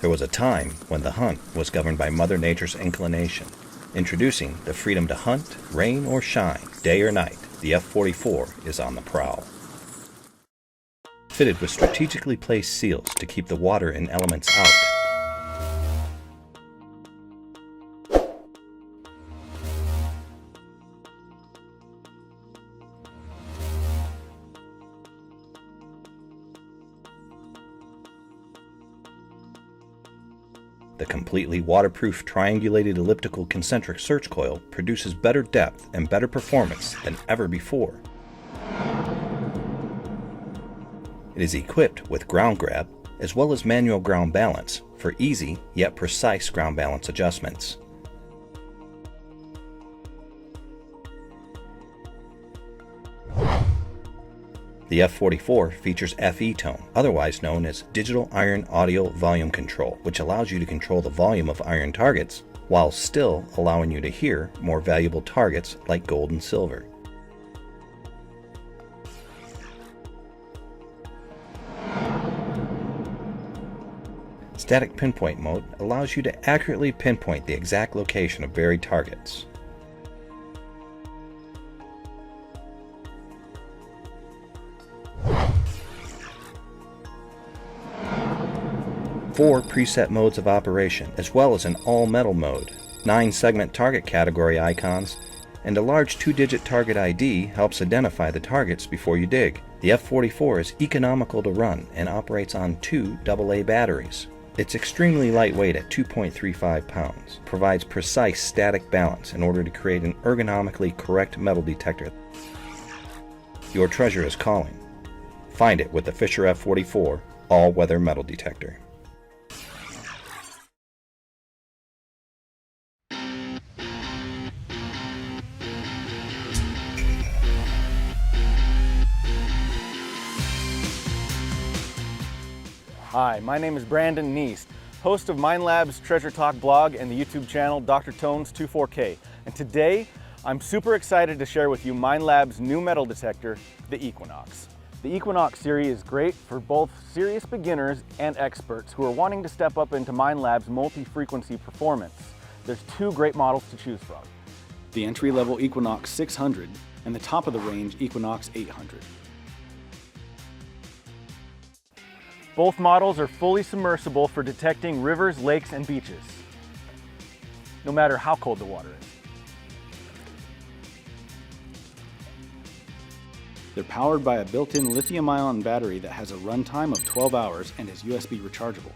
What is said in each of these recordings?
There was a time when the hunt was governed by Mother Nature's inclination. Introducing the freedom to hunt, rain or shine, day or night, the F44 is on the prowl. Fitted with strategically placed seals to keep the water and elements out. The completely waterproof triangulated elliptical concentric search coil produces better depth and better performance than ever before. It is equipped with ground grab as well as manual ground balance for easy yet precise ground balance adjustments. The F44 features FE tone, otherwise known as Digital Iron Audio Volume Control, which allows you to control the volume of iron targets while still allowing you to hear more valuable targets like gold and silver. Static pinpoint mode allows you to accurately pinpoint the exact location of buried targets. Four preset modes of operation, as well as an all-metal mode, 9 segment target category icons, and a large 2-digit target ID helps identify the targets before you dig. The F44 is economical to run and operates on 2 AA batteries. It's extremely lightweight at 2.35 pounds, provides precise static balance in order to create an ergonomically correct metal detector. Your treasure is calling. Find it with the Fisher F44 all-weather metal detector. Hi, my name is Brandon Neist, host of Minelab's Treasure Talk blog and the YouTube channel Dr. Tones 24K. And today, I'm super excited to share with you Minelab's new metal detector, the Equinox. The Equinox series is great for both serious beginners and experts who are wanting to step up into Minelab's multi-frequency performance. There's 2 great models to choose from. The entry-level Equinox 600 and the top-of-the-range Equinox 800. Both models are fully submersible for detecting rivers, lakes, and beaches, no matter how cold the water is. They're powered by a built-in lithium-ion battery that has a runtime of 12 hours and is USB rechargeable.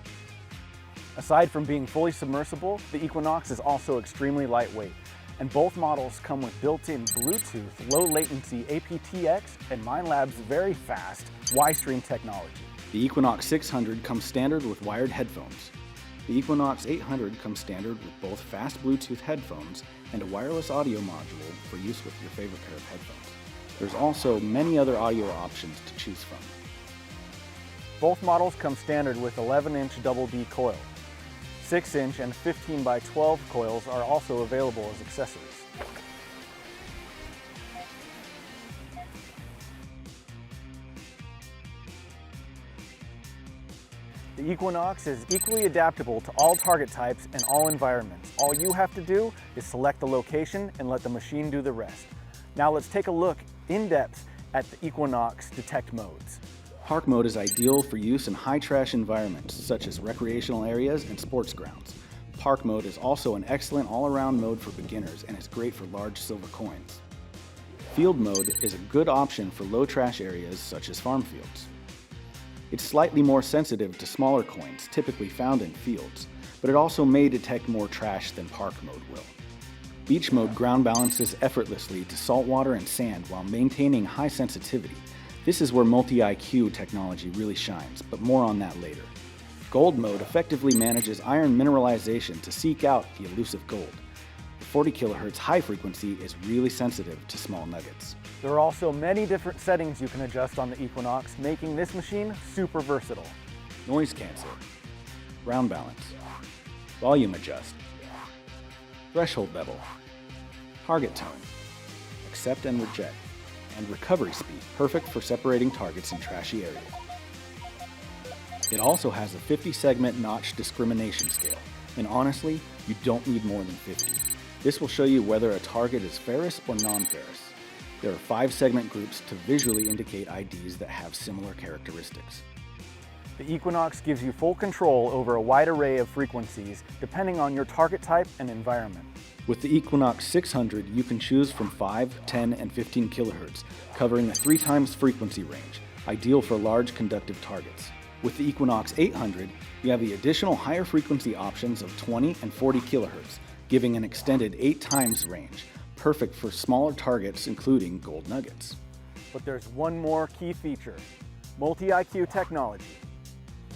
Aside from being fully submersible, the Equinox is also extremely lightweight, and both models come with built-in Bluetooth, low-latency aptX, and Minelab's very fast Y-Stream technology. The Equinox 600 comes standard with wired headphones. The Equinox 800 comes standard with both fast Bluetooth headphones and a wireless audio module for use with your favorite pair of headphones. There's also many other audio options to choose from. Both models come standard with 11-inch double D coil. 6-inch and 15x12 coils are also available as accessories. The Equinox is equally adaptable to all target types and all environments. All you have to do is select the location and let the machine do the rest. Now let's take a look in depth at the Equinox detect modes. Park mode is ideal for use in high trash environments such as recreational areas and sports grounds. Park mode is also an excellent all-around mode for beginners and is great for large silver coins. Field mode is a good option for low trash areas such as farm fields. It's slightly more sensitive to smaller coins typically found in fields, but it also may detect more trash than park mode will. Beach mode ground balances effortlessly to salt water and sand while maintaining high sensitivity. This is where multi-IQ technology really shines, but more on that later. Gold mode effectively manages iron mineralization to seek out the elusive gold. The 40 kHz high frequency is really sensitive to small nuggets. There are also many different settings you can adjust on the Equinox, making this machine super versatile. Noise cancel, ground balance, volume adjust, threshold level, target tone, accept and reject, and recovery speed, perfect for separating targets in trashy areas. It also has a 50-segment notch discrimination scale, and honestly, you don't need more than 50. This will show you whether a target is ferrous or non-ferrous. There are 5 segment groups to visually indicate IDs that have similar characteristics. The Equinox gives you full control over a wide array of frequencies depending on your target type and environment. With the Equinox 600, you can choose from 5, 10, and 15 kHz, covering a 3 times frequency range, ideal for large conductive targets. With the Equinox 800, you have the additional higher frequency options of 20 and 40 kHz, giving an extended 8 times range, perfect for smaller targets including gold nuggets. But there's one more key feature, multi-IQ technology.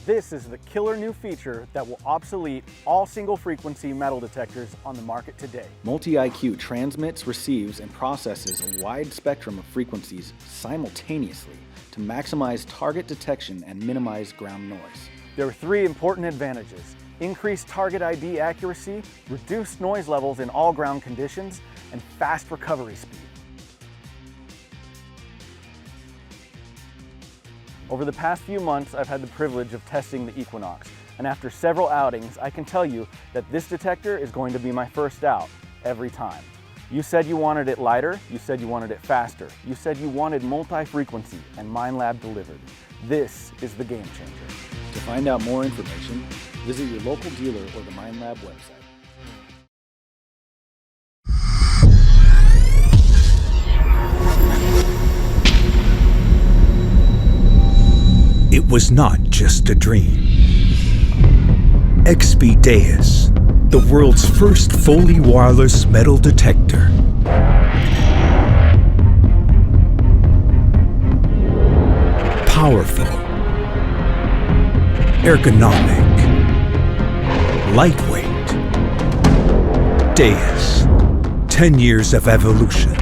This is the killer new feature that will obsolete all single-frequency metal detectors on the market today. Multi-IQ transmits, receives, and processes a wide spectrum of frequencies simultaneously to maximize target detection and minimize ground noise. There are 3 important advantages: increased target ID accuracy, reduced noise levels in all ground conditions, and fast recovery speed. Over the past few months, I've had the privilege of testing the Equinox, and after several outings, I can tell you that this detector is going to be my first out every time. You said you wanted it lighter, you said you wanted it faster, you said you wanted multi-frequency, and Minelab delivered. This is the game changer. To find out more information, visit your local dealer or the Minelab website. It was not just a dream. XP Deus, the world's first fully wireless metal detector. Powerful, ergonomic, lightweight. Deus, 10 years of evolution.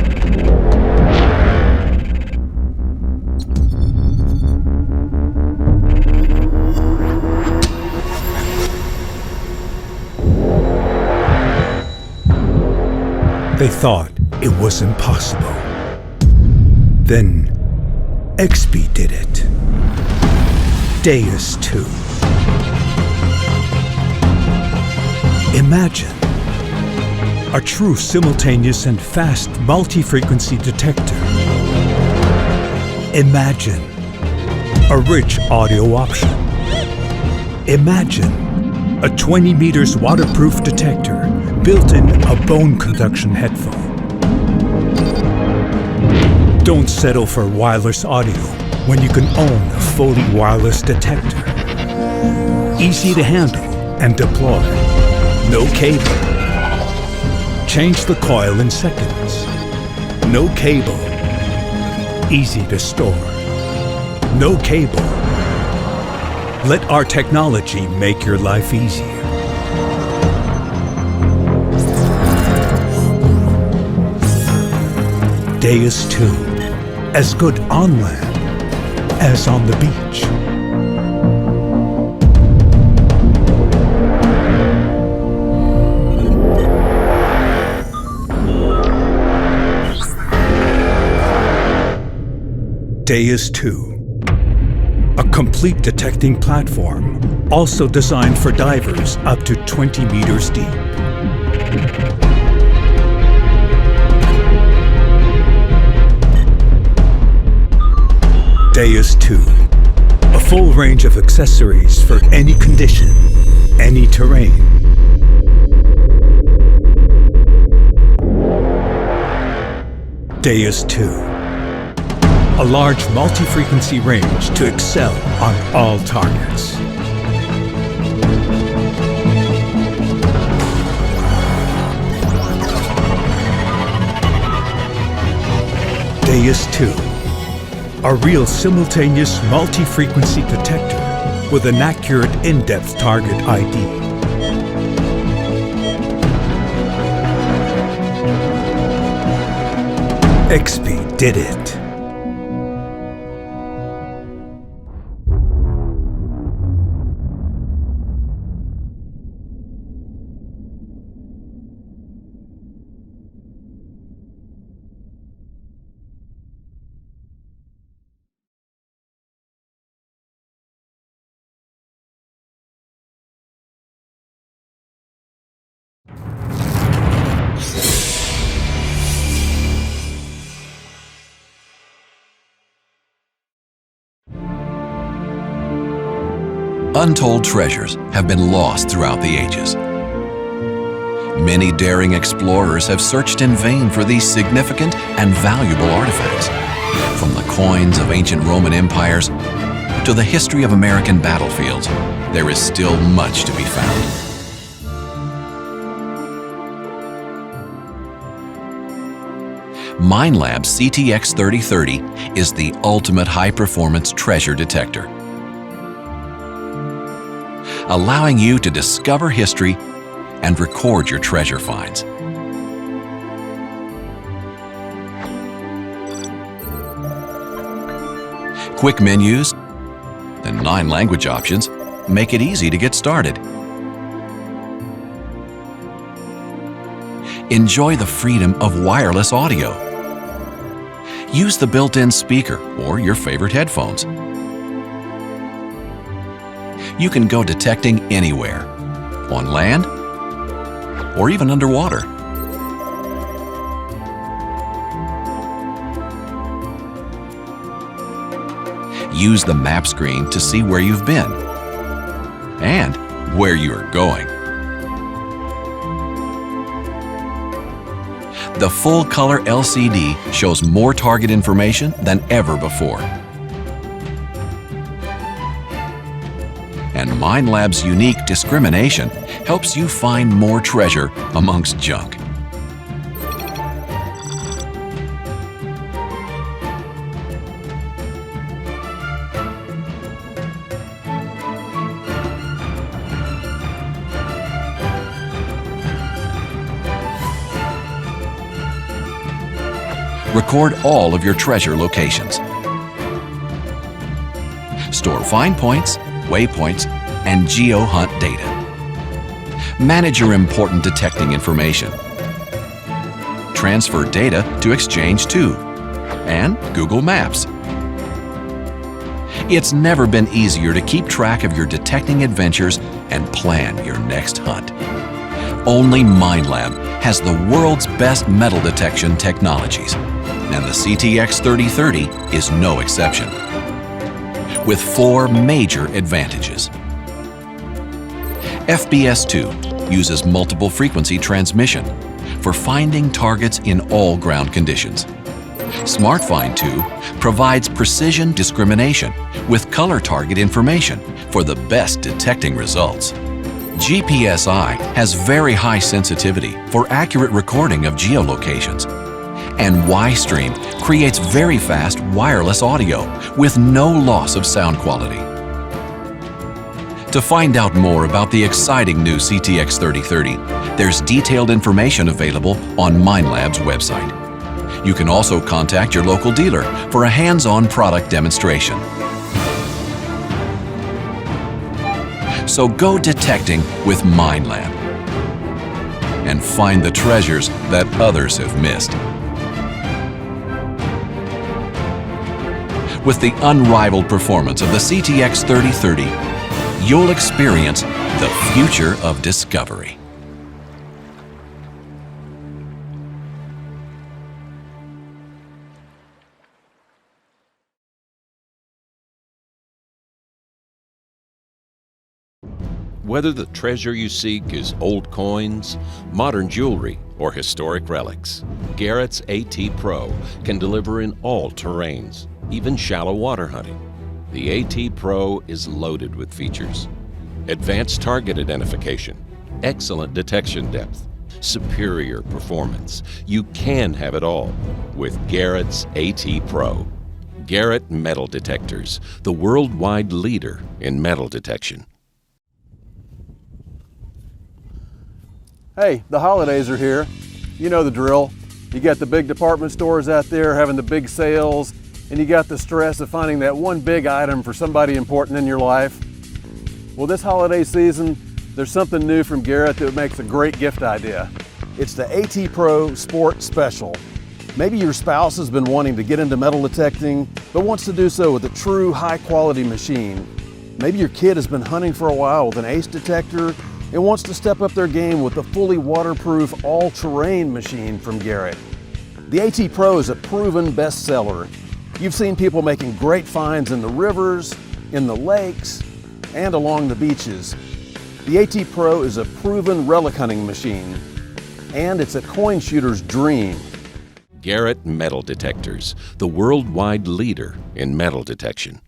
They thought it was impossible. Then XP did it. Deus II. Imagine a true simultaneous and fast multi-frequency detector. Imagine a rich audio option. Imagine a 20 meters waterproof detector built in a bone conduction headphone. Don't settle for wireless audio when you can own a fully wireless detector. Easy to handle and deploy. No cable. Change the coil in seconds. No cable. Easy to store. No cable. Let our technology make your life easier. Deus II, as good on land as on the beach. Deus II, a complete detecting platform, also designed for divers up to 20 meters deep. Deus II, a full range of accessories for any condition, any terrain. Deus II, a large multi-frequency range to excel on all targets. Deus II, a real simultaneous multi-frequency detector with an accurate in-depth target ID. XP did it. untold treasures have been lost throughout the ages. Many daring explorers have searched in vain for these significant and valuable artifacts. From the coins of ancient Roman empires to the history of American battlefields, there is still much to be found. Minelab CTX 3030 is the ultimate high-performance treasure detector, allowing you to discover history and record your treasure finds. Quick menus and 9 language options make it easy to get started. Enjoy the freedom of wireless audio. Use the built-in speaker or your favorite headphones. You can go detecting anywhere, on land or even underwater. Use the map screen to see where you've been and where you are going. The full-color LCD shows more target information than ever before. And Minelab's unique discrimination helps you find more treasure amongst junk. Record all of your treasure locations. Store find points, waypoints, and geo-hunt data. Manage your important detecting information. Transfer data to Exchange 2 and Google Maps. It's never been easier to keep track of your detecting adventures and plan your next hunt. Only Minelab has the world's best metal detection technologies, and the CTX 3030 is no exception. With 4 major advantages. FBS2 uses multiple frequency transmission for finding targets in all ground conditions. SmartFind 2 provides precision discrimination with color target information for the best detecting results. GPSI has very high sensitivity for accurate recording of geolocations. And Y-Stream creates very fast wireless audio with no loss of sound quality. To find out more about the exciting new CTX 3030, there's detailed information available on Minelab's website. You can also contact your local dealer for a hands-on product demonstration. So go detecting with Minelab and find the treasures that others have missed. With the unrivaled performance of the CTX 3030, you'll experience the future of discovery. Whether the treasure you seek is old coins, modern jewelry, or historic relics, Garrett's AT Pro can deliver in all terrains, even shallow water hunting. The AT Pro is loaded with features: advanced target identification, excellent detection depth, superior performance. You can have it all with Garrett's AT Pro. Garrett Metal Detectors, the worldwide leader in metal detection. Hey, the holidays are here. You know the drill. You got the big department stores out there having the big sales, and you got the stress of finding that one big item for somebody important in your life. Well, this holiday season, there's something new from Garrett that makes a great gift idea. It's the AT Pro Sport Special. Maybe your spouse has been wanting to get into metal detecting, but wants to do so with a true high-quality machine. Maybe your kid has been hunting for a while with an ACE detector and wants to step up their game with the fully waterproof all-terrain machine from Garrett. The AT Pro is a proven bestseller. You've seen people making great finds in the rivers, in the lakes, and along the beaches. The AT Pro is a proven relic hunting machine, and it's a coin shooter's dream. Garrett Metal Detectors, the worldwide leader in metal detection.